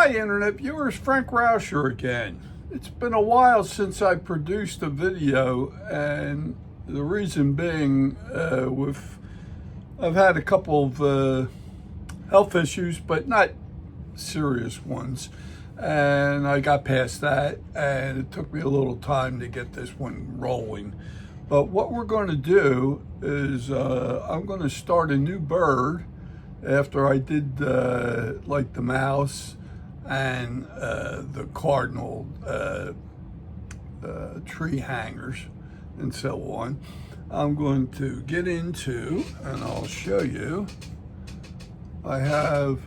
Hi Internet viewers, Frank Rauscher again. It's been a while since I produced a video, and the reason being I've had a couple of health issues, but not serious ones, and I got past that, and it took me a little time to get this one rolling. But what we're going to do is I'm going to start a new bird after I did like the mouse and the cardinal tree hangers and so on. I'm going to get into, and I'll show you, I have,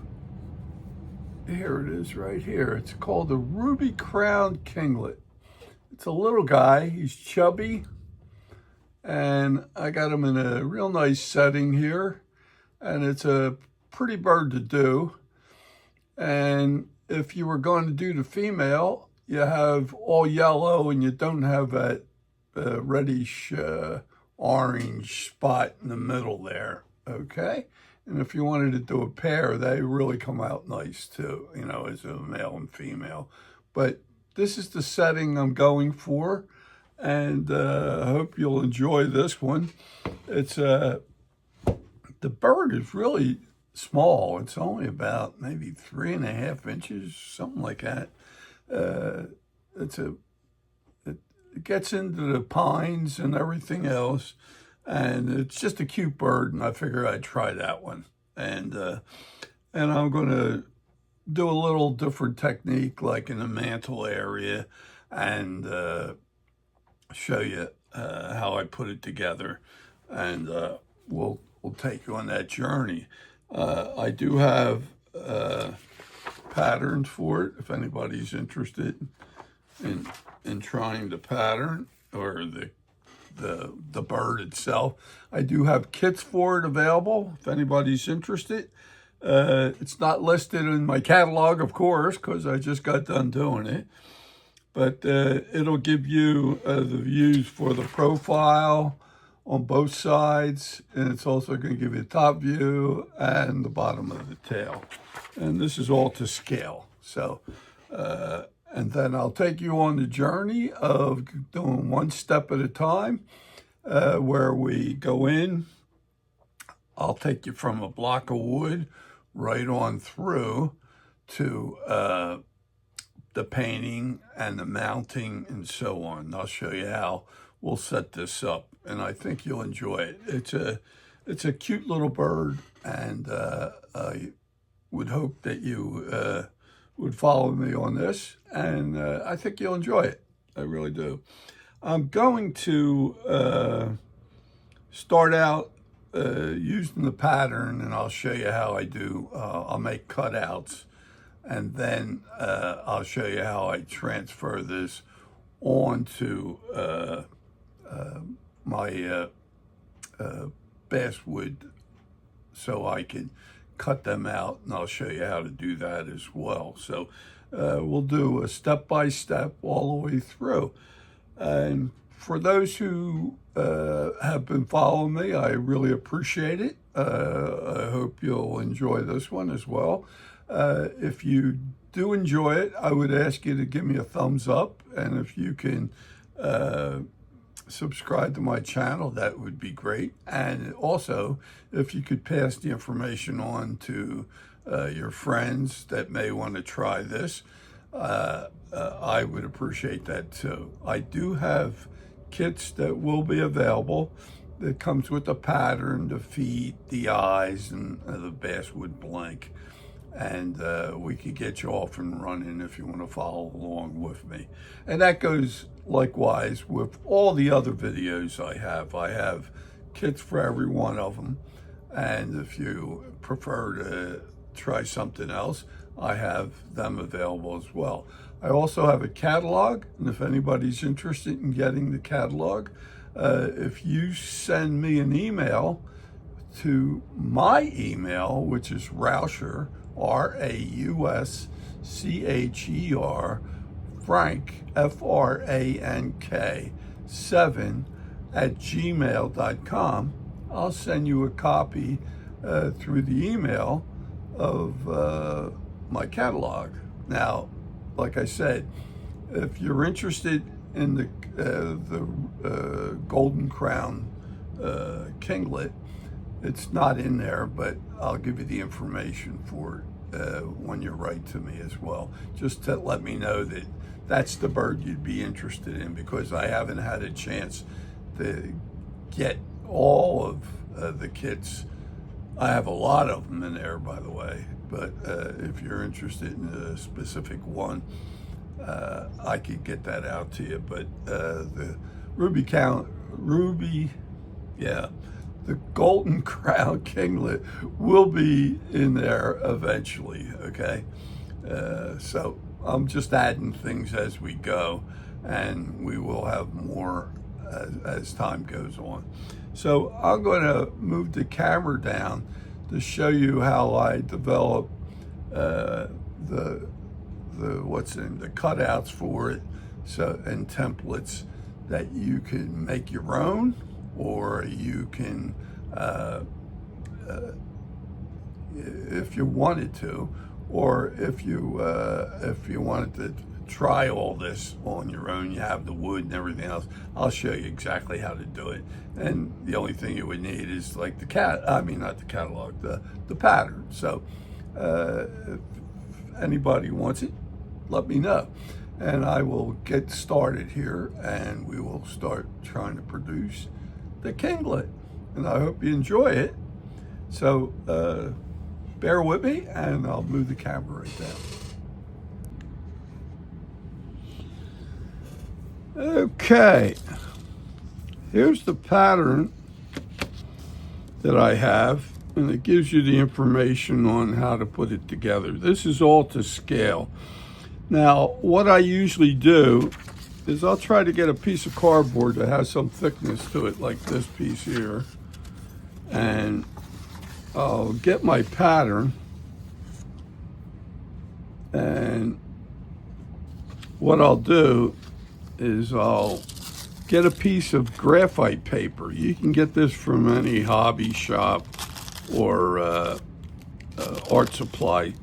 here it is right here. It's called the Golden-Crowned Kinglet. It's a little guy, he's chubby, and I got him in a real nice setting here, and it's a pretty bird to do. And if you were going to do the female, you have all yellow and you don't have that reddish orange spot in the middle there, okay? And if you wanted to do a pair, they really come out nice too, you know, as a male and female. But this is the setting I'm going for, and I hope you'll enjoy this one. It's the bird is really small. It's only about maybe 3.5 inches, something like that. It gets into the pines and everything else, and it's just a cute bird, and I figured I'd try that one. And I'm going to do a little different technique, like in the mantle area, and show you how I put it together, and we'll take you on that journey. I do have patterns for it if anybody's interested in trying the pattern or the bird itself. I do have kits for it available if anybody's interested. It's not listed in my catalog, of course, because I just got done doing it. But it'll give you the views for the profile on both sides, and it's also going to give you a top view and the bottom of the tail. And this is all to scale. So, and then I'll take you on the journey of doing one step at a time, where we go in. I'll take you from a block of wood right on through to the painting and the mounting and so on. I'll show you how we'll set this up, and I think you'll enjoy it. It's a cute little bird, and I would hope that you would follow me on this, and I think you'll enjoy it. I really do. I'm going to start out using the pattern, and I'll show you how I do. I'll make cutouts, and then I'll show you how I transfer this onto my basswood, so I can cut them out, and I'll show you how to do that as well. So we'll do a step-by-step all the way through. And for those who have been following me, I really appreciate it. I hope you'll enjoy this one as well. If you do enjoy it, I would ask you to give me a thumbs up, and if you can subscribe to my channel, that would be great. And also, if you could pass the information on to your friends that may want to try this, I would appreciate that too. I do have kits that will be available that comes with the pattern, the feet, the eyes, and the basswood blank. And we could get you off and running if you want to follow along with me. And that goes likewise with all the other videos I have. I have kits for every one of them. And if you prefer to try something else, I have them available as well. I also have a catalog, and if anybody's interested in getting the catalog, if you send me an email to my email, which is Rauscher, R-A-U-S-C-H-E-R, Frank, F-R-A-N-K, 7@gmail.com, I'll send you a copy through the email of my catalog. Now, like I said, if you're interested in the Golden-Crowned Kinglet, it's not in there, but I'll give you the information for it when you write to me as well, just to let me know that that's the bird you'd be interested in, because I haven't had a chance to get all of the kits. I have a lot of them in there, by the way, but if you're interested in a specific one, I could get that out to you. But the the Golden-Crowned Kinglet will be in there eventually, okay? So I'm just adding things as we go, and we will have more as time goes on. So I'm going to move the camera down to show you how I develop the cutouts for it, so, and templates that you can make your own, or you can if you wanted to, or if you wanted to try all this on your own, you have the wood and everything else, I'll show you exactly how to do it. And the only thing you would need is like the pattern. So if anybody wants it, let me know, and I will get started here, and we will start trying to produce the kinglet, and I hope you enjoy it. So bear with me, and I'll move the camera right down. Okay, here's the pattern that I have, and it gives you the information on how to put it together. This is all to scale. Now, what I usually do is I'll try to get a piece of cardboard that has some thickness to it, like this piece here, and I'll get my pattern, and what I'll do is I'll get a piece of graphite paper. You can get this from any hobby shop or art supply.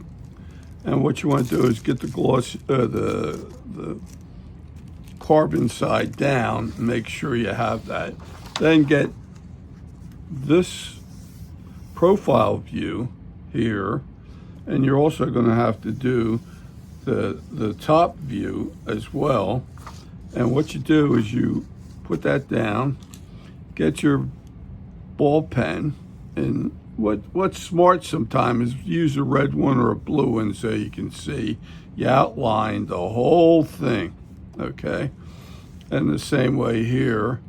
And what you want to do is get the gloss, the carbon side down, and make sure you have that. Then get this profile view here, and you're also going to have to do the top view as well. And what you do is you put that down, get your ball pen, and what's smart sometimes is use a red one or a blue one so you can see. You outline the whole thing, okay? And the same way here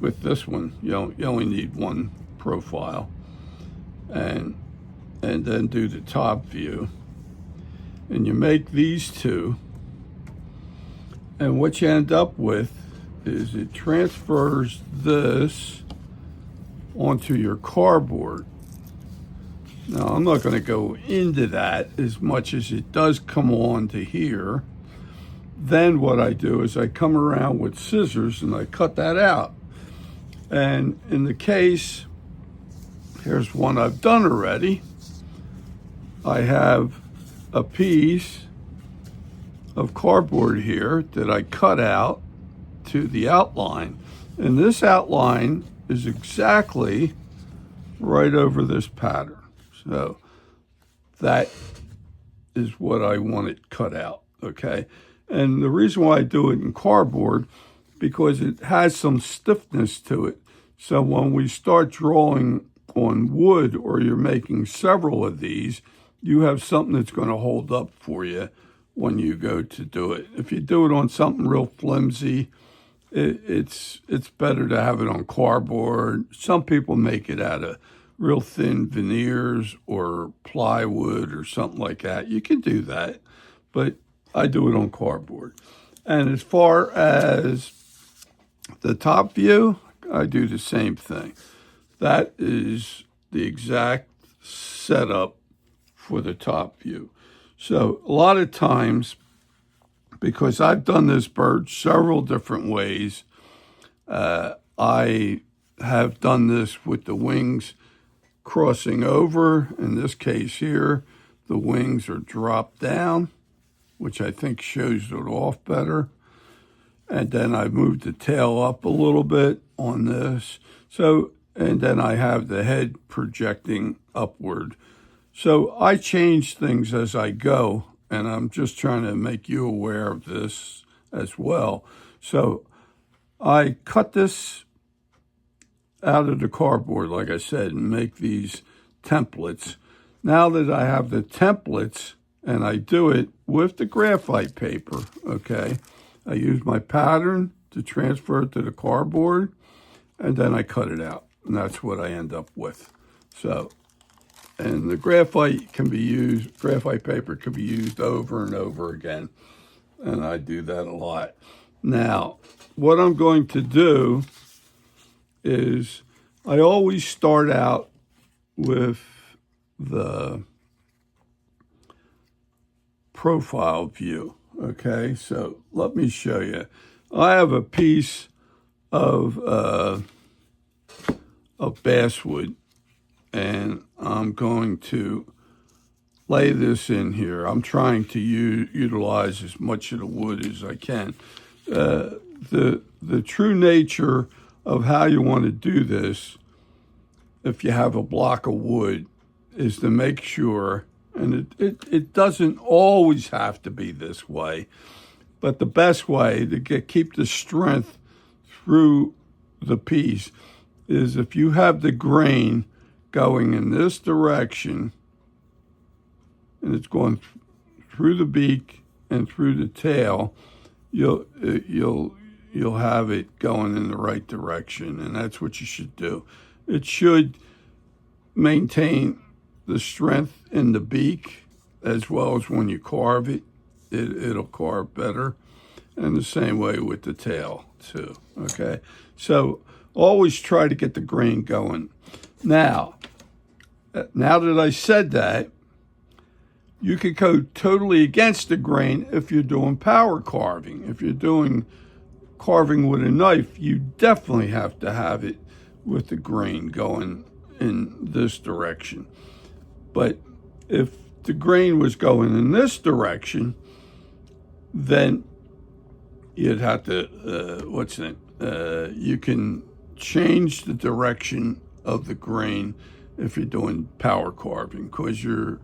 with this one, you only need one profile, and then do the top view, and you make these two, and what you end up with is it transfers this onto your cardboard. Now, I'm not going to go into that as much as it does come on to here. Then what I do is I come around with scissors and I cut that out. And in the case, here's one I've done already. I have a piece of cardboard here that I cut out to the outline. And this outline is exactly right over this pattern. So that is what I want it cut out, okay? And the reason why I do it in cardboard, because it has some stiffness to it. So when we start drawing on wood, or you're making several of these, you have something that's going to hold up for you when you go to do it. If you do it on something real flimsy, it's better to have it on cardboard. Some people make it out of real thin veneers or plywood or something like that. You can do that, but I do it on cardboard. And as far as the top view, I do the same thing. That is the exact setup for the top view. So a lot of times, because I've done this bird several different ways, I have done this with the wings crossing over. In this case here, the wings are dropped down which I think shows it off better. And then I moved the tail up a little bit on this. So, and then I have the head projecting upward. So I change things as I go, and I'm just trying to make you aware of this as well. So I cut this out of the cardboard, like I said, and make these templates. Now that I have the templates, and I do it with the graphite paper, okay, I use my pattern to transfer it to the cardboard, and then I cut it out, and that's what I end up with. So, and the graphite paper can be used over and over again, and I do that a lot. Now, what I'm going to do is I always start out with the profile view. Okay, so let me show you. I have a piece of basswood, and I'm going to lay this in here. I'm trying to utilize as much of the wood as I can. The true nature of how you want to do this, if you have a block of wood, is to make sure, and it doesn't always have to be this way, but the best way to keep the strength through the piece is if you have the grain going in this direction, and it's going through the beak and through the tail, you'll have it going in the right direction, and that's what you should do. It should maintain the strength in the beak, as well as when you carve it, it'll carve better. And the same way with the tail too, okay? So always try to get the grain going. Now that I said that, you could go totally against the grain if you're doing power carving. If you're doing carving with a knife, you definitely have to have it with the grain going in this direction. But if the grain was going in this direction, then you'd have to, you can change the direction of the grain if you're doing power carving, because you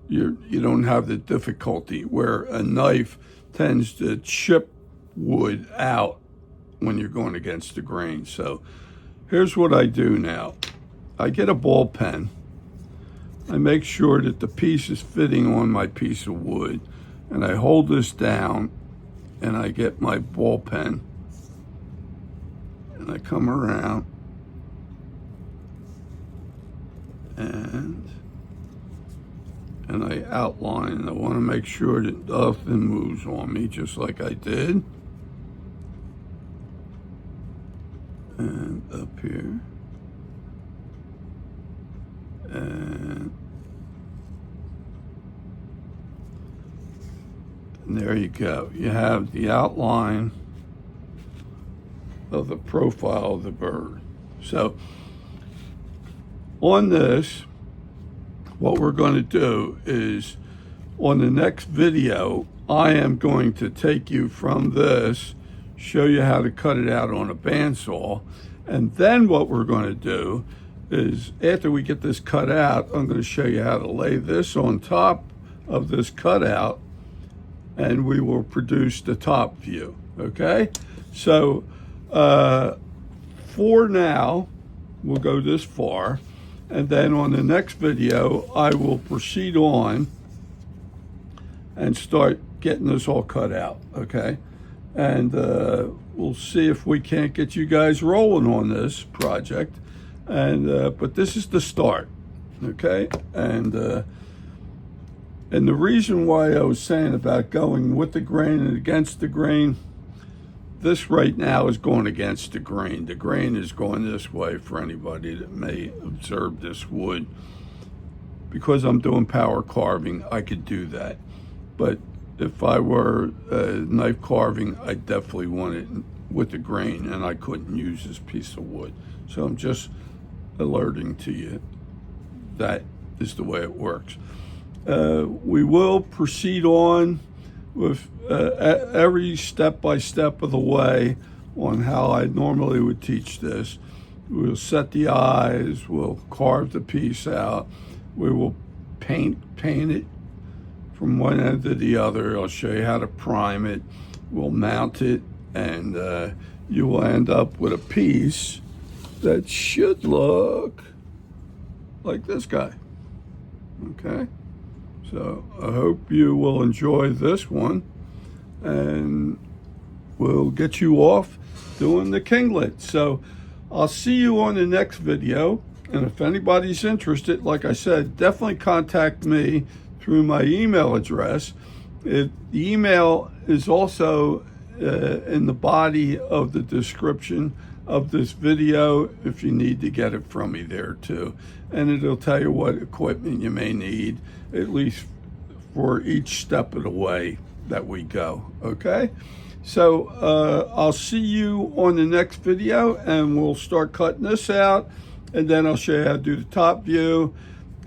don't have the difficulty where a knife tends to chip wood out when you're going against the grain. So here's what I do now. I get a ball pen. I make sure that the piece is fitting on my piece of wood, and I hold this down, and I get my ball pen, and I come around, and I outline, and I want to make sure that nothing moves on me, just like I did. And up here. And there you go. You have the outline of the profile of the bird. So on this, what we're going to do is, on the next video, I am going to take you from this, show you how to cut it out on a bandsaw, and then what we're going to do is, after we get this cut out, I'm going to show you how to lay this on top of this cutout, and we will produce the top view, okay? So for now, we'll go this far, and then on the next video, I will proceed on and start getting this all cut out, okay? And we'll see if we can't get you guys rolling on this project. And but this is the start, okay? And the reason why I was saying about going with the grain and against the grain, this right now is going against the grain. The grain is going this way for anybody that may observe this wood. Because I'm doing power carving, I could do that. But if I were knife carving, I definitely want it with the grain, and I couldn't use this piece of wood. So I'm just alerting to you that is the way it works. We will proceed on with every step-by-step of the way on how I normally would teach this. We'll set the eyes, we'll carve the piece out, we will paint it from one end to the other. I'll show you how to prime it. We'll mount it, and you will end up with a piece that should look like this guy. Okay, so I hope you will enjoy this one, and we'll get you off doing the kinglet. So I'll see you on the next video, and if anybody's interested, like I said, definitely contact me through my email address. The email is also in the body of the description of this video if you need to get it from me there too. And it'll tell you what equipment you may need, at least for each step of the way that we go, okay? So I'll see you on the next video, and we'll start cutting this out, and then I'll show you how to do the top view,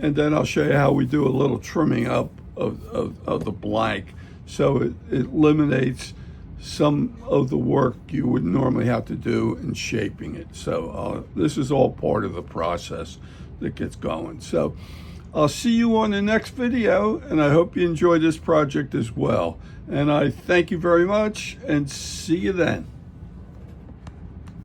and then I'll show you how we do a little trimming up of the blank, so it eliminates some of the work you would normally have to do in shaping it. So this is all part of the process that gets going. So I'll see you on the next video, and I hope you enjoy this project as well. And I thank you very much, and see you then.